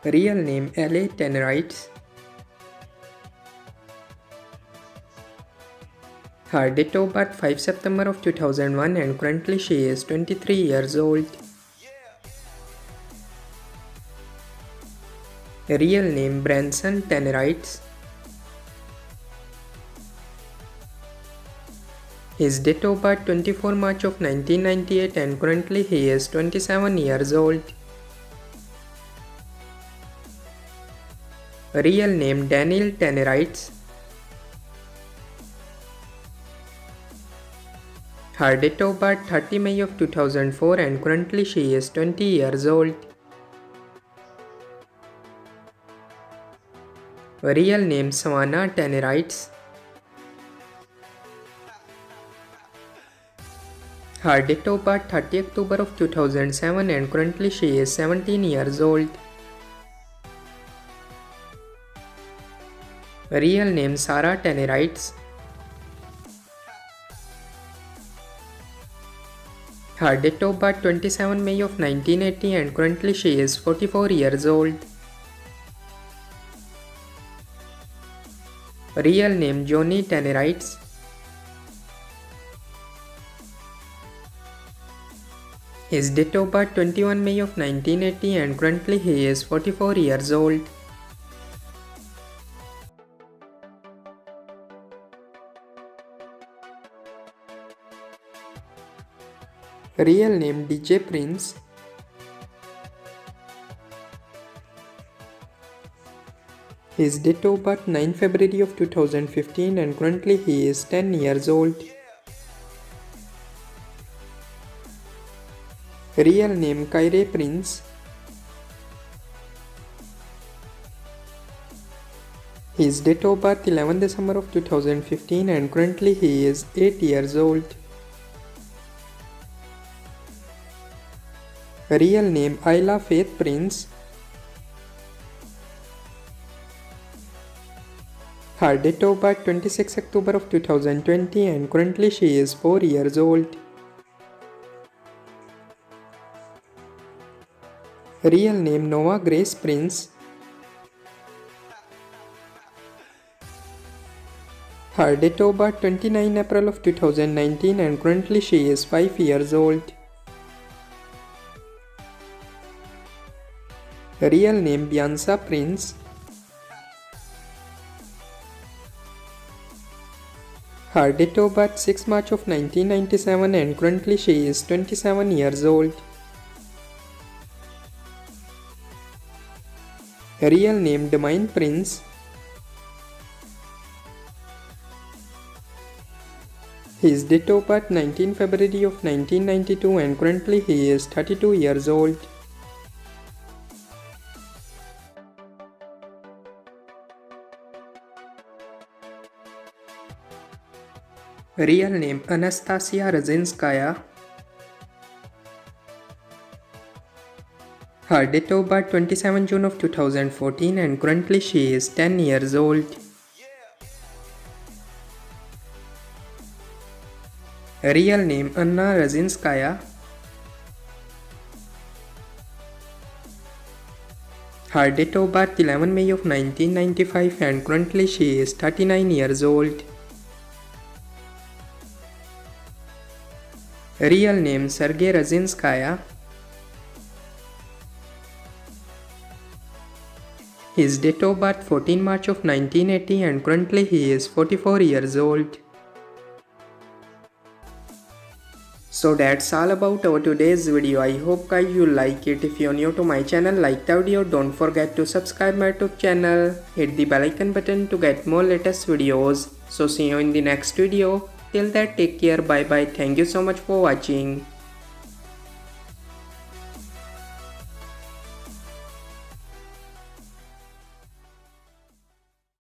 Real name LA Tannerites. Her date of birth 5 September of 2001 and currently she is 23 years old. Real name Branson Tannerites. His date of birth 24 March of 1998 and currently he is 27 years old. Real name Daniel Tannerites. Her date of birth 30 May of 2004 and currently she is 20 years old. Real name Savannah Tannerites. Her date of birth 30 October of 2007 and currently she is 17 years old. Real name Sarah Tannerites. Her date of birth 27 May of 1980 and currently she is 44 years old. Real name Johnny Tannerites. His date of birth 21 May of 1980 and currently he is 44 years old. Real name DJ Prince. His date of birth 9 February of 2015 and currently he is 10 years old. Real name Kyrie Prince. His date of birth 11 December of 2015 and currently he is 8 years old. Real name Ayla Faith Prince. Her date of birth 26 October of 2020 and currently she is 4 years old. Real name Noah Grace Prince. Her date of birth 29 April of 2019 and currently she is 5 years old. Real name Bianca Prince. Her date of birth 6 March of 1997 and currently she is 27 years old. Real name Demain Prince. His date of birth 19 February of 1992 and currently he is 32 years old. Real name Anastasia Razinskaya. Her date of birth 27 June of 2014 and currently she is 10 years old. Real name Anna Razinskaya. Her date of birth 11 May of 1995 and currently she is 39 years old. Real name Sergey Razinskaya. His date of birth 14 March of 1980 and currently he is 44 years old. So that's all about our today's video. I hope guys you like it. If you're new to my channel, like the video, don't forget to subscribe my YouTube channel. Hit the bell icon button to get more latest videos. So see you in the next video. Till that, take care. Bye bye. Thank you so much for watching.